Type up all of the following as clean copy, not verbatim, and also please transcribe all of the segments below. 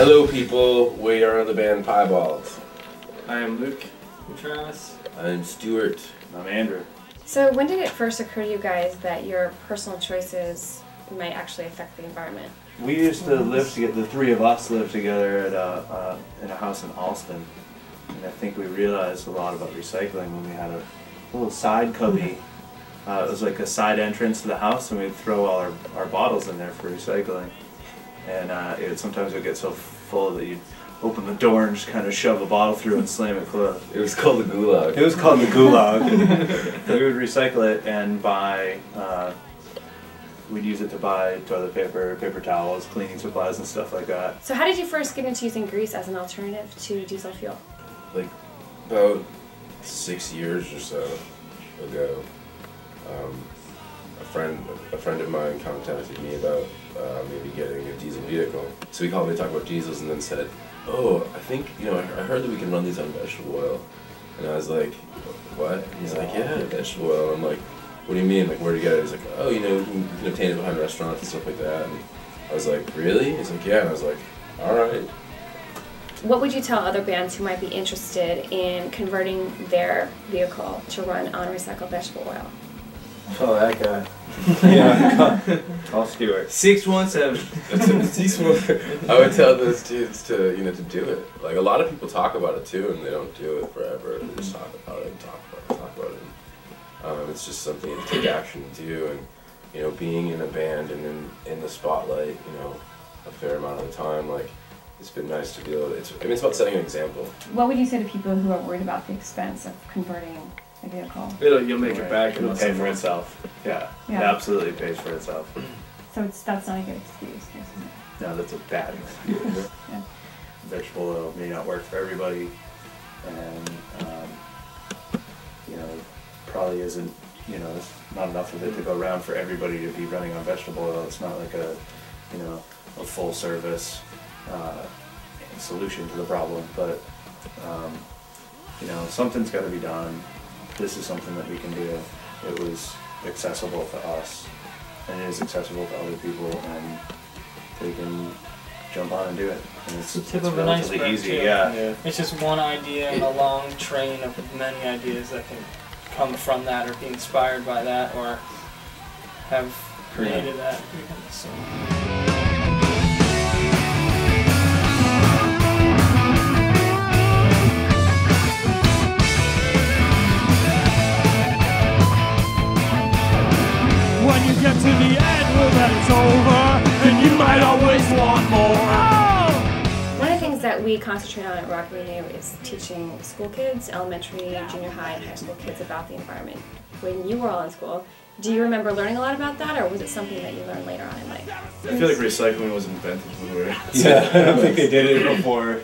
Hello people, we are the band Piebald. I am Luke. I'm Travis. I'm Stuart. I'm Andrew. So when did it first occur to you guys that your personal choices might actually affect the environment? We used to live together, the three of us lived together at in a house in Alston. And I think we realized a lot about recycling when we had a little side cubby. It was like a side entrance to the house, and we'd throw all our bottles in there for recycling. And sometimes it would get so full that you'd open the door and just kind of shove a bottle through and slam it closed. It was called the Gulag. It was called the Gulag. We would recycle it and we'd use it to buy toilet paper, paper towels, cleaning supplies and stuff like that. So how did you first get into using grease as an alternative to diesel fuel? Like about 6 years or so ago, a friend of mine contacted me about maybe getting a diesel vehicle. So he called me to talk about diesels and then said, "Oh, I think, I heard that we can run these on vegetable oil." And I was like, "What?" He's like, "Yeah, vegetable oil." I'm like, "What do you mean? Like, where do you get it?" He's like, "Oh, we can obtain it behind restaurants and stuff like that." And I was like, "Really?" He's like, "Yeah." And I was like, "All right." What would you tell other bands who might be interested in converting their vehicle to run on recycled vegetable oil? Oh, that guy. Yeah, call Stuart. 617. I would tell those dudes to do it. Like, a lot of people talk about it too, and they don't do it forever. They just talk about it and talk about it. It's just something to take action to do, and being in a band and in the spotlight, a fair amount of the time, like, it's been nice to be able to. It's about setting an example. What would you say to people who are worried about the expense of converting a vehicle? You'll make it back. It'll pay for itself. Yeah, it absolutely pays for itself. So that's not a good excuse, isn't it? No, that's a bad excuse. Yeah. Vegetable oil may not work for everybody, and probably isn't. There's not enough of it to go around for everybody to be running on vegetable oil. It's not like a full service solution to the problem, but something's got to be done. This is something that we can do. It was accessible to us, and it is accessible to other people, and they can jump on and do it. And it's the tip of an iceberg, easy. Too. Yeah. It's just one idea in a long train of many ideas that can come from that, or be inspired by that, or have created that. So. When you get to the end, well then it's over, and you might always want more. Oh! One of the things that we concentrate on at Rock Renew is teaching school kids, elementary, junior high, and high school kids about the environment. When you were all in school, do you remember learning a lot about that, or was it something that you learned later on in life? I feel like recycling was invented when we were I don't think they did it before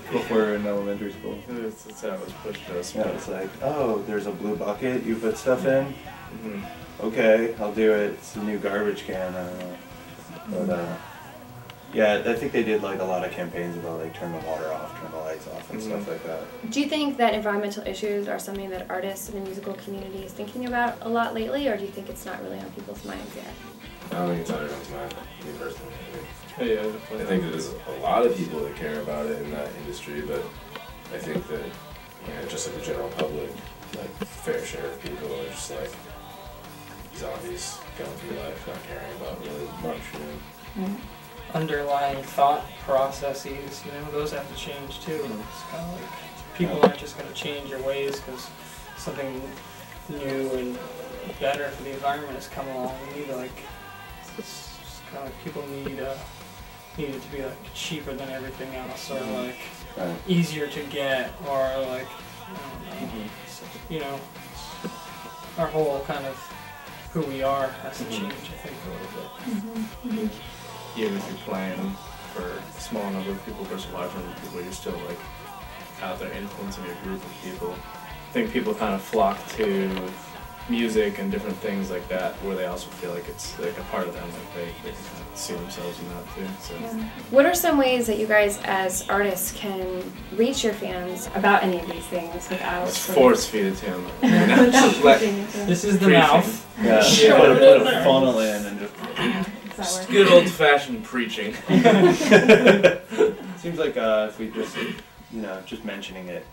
in elementary school. That's how it was pushed to us. Yeah, it's like, oh, there's a blue bucket you put stuff in? Mm-hmm. Okay, I'll do it. It's the new garbage can, I don't know. But yeah, I think they did like a lot of campaigns about like turn the water off, turn the lights off, and stuff like that. Do you think that environmental issues are something that artists in the musical community is thinking about a lot lately, or do you think it's not really on people's minds yet? I don't think it's on everyone's mind, me personally. Yeah, I think there's a lot of people that care about it in that industry, but I think that, just like the general public, like fair share of people are just like zombies going through life, not caring about really much. Underlying thought processes, those have to change too. It's kind of like people aren't just going to change their ways because something new and better for the environment has come along. It's kind of like people need it to be like cheaper than everything else, or like easier to get, or like our whole kind of who we are has to change, I think, a little bit. Even if you're playing for a small number of people versus a large number of people, you're still like out there influencing a group of people. I think people kind of flock to music and different things like that, where they also feel like it's like a part of them, like they can kind of see themselves in that too. So. What are some ways that you guys as artists can reach your fans about any of these things without force feed it to them? This is the mouth. Yeah, put a funnel in and just good old-fashioned preaching. So Seems like if we just, just mentioning it,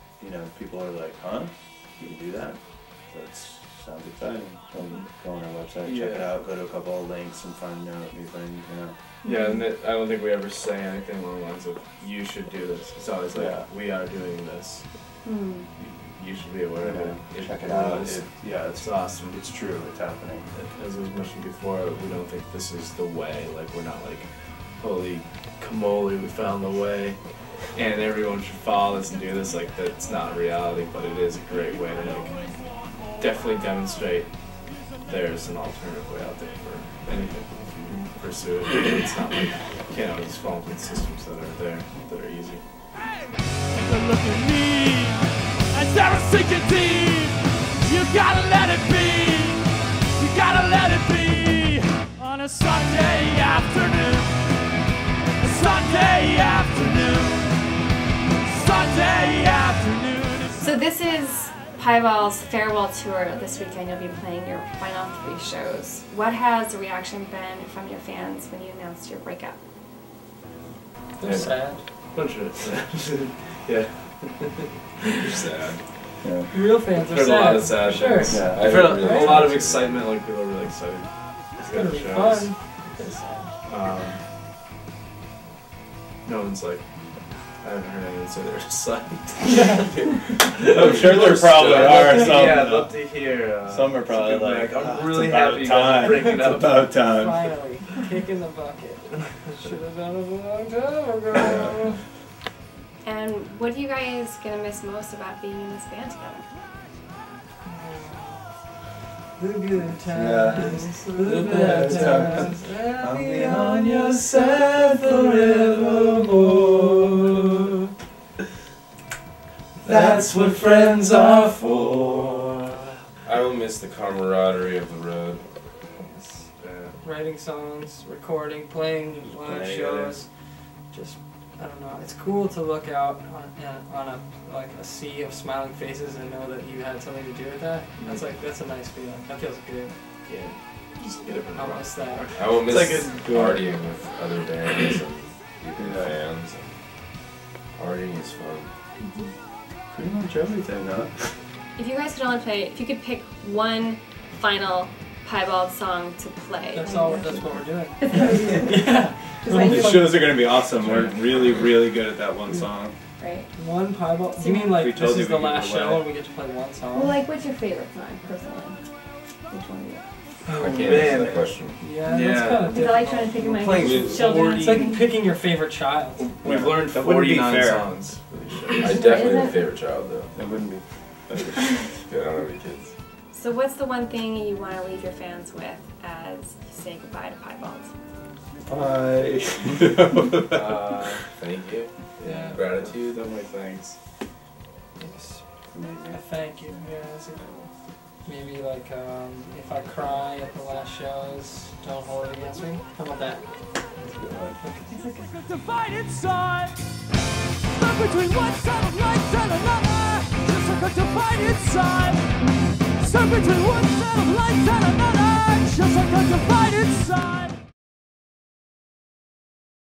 people are like, huh? You can do that? That sounds exciting. Go on our website, check it out, go to a couple of links and find out new things, Yeah, and I don't think we ever say anything along the lines of, you should do this. It's always like, we are doing this. You should be aware of it. Check it out. It's awesome. It's true. It's happening. As was mentioned before, we don't think this is the way. Like, we're not like, holy camole, we found the way, and everyone should follow this and do this. Like, that's not reality, but it is a great way to like definitely demonstrate there's an alternative way out there for anything if you pursue it. It's not like you can't always fall into the systems that are there that are easy. Look at me, and Sara sinking deep. You gotta let it be. You gotta let it be. On a Sunday afternoon. A Sunday afternoon. Sunday afternoon. So this is Piebald's farewell tour this weekend. You'll be playing your final 3 shows. What has the reaction been from your fans when you announced your breakup? They're sad. Bunch of sad. Yeah. They're sad. Yeah. Real fans are I've heard sad. a lot of sad Sure. things. Yeah. I've heard Right? a lot of excitement, like people are really excited. It's gonna be fun. They're sad. No one's like, I haven't heard anyone say they're just like. I'm sure there probably are some. Yeah, I'd love to hear. Some are probably like, like, I'm really it's about happy you guys time. are breaking up. It's about time. Finally, kick in the bucket. Should have done it a long time ago. And what are you guys gonna miss most about being in this band together? The good times, Yeah. the bad times, I'll I'll be be on on your your side side forevermore. That's what friends are for. I will miss the camaraderie of the road. Writing songs, recording, playing live Playing shows. Just, I don't know. It's cool to look out on a sea of smiling faces and know that you had something to do with that. That's a nice feeling. That feels good. Yeah. Just get it in the I'll miss that. I will miss It's like partying with other bands and fans. Partying is fun. Pretty much everything, huh? If you guys could only play, if you could pick one final Piebald song to play. That's all. That's what we're doing. Yeah. Just like, The shows are gonna be awesome. We're really, really good at that one song. right. One Piebald. You mean like We told this you is the we could last go away. show and we get to play one song? Well, like, what's your favorite song, personally? Which one do you? I can't answer that question. Yeah, Yeah. that's kind of Is that like trying to pick my Playing children? It's like picking your favorite child. We've learned That wouldn't be 49 fair. songs for these shows. I definitely have a favorite child though. That wouldn't be. I don't have any kids. So what's the one thing you want to leave your fans with as you say goodbye to Piebald? Bye. Thank you. Yeah. Gratitude. Definitely thanks. Yes. A thank you. Yeah, that's a good one. Maybe like if I cry at the last shows, don't hold it against me. How about that? Divided side, stuck between one side of life and another. Just like a divided side, stuck between one side of life and another. Just like a divided side.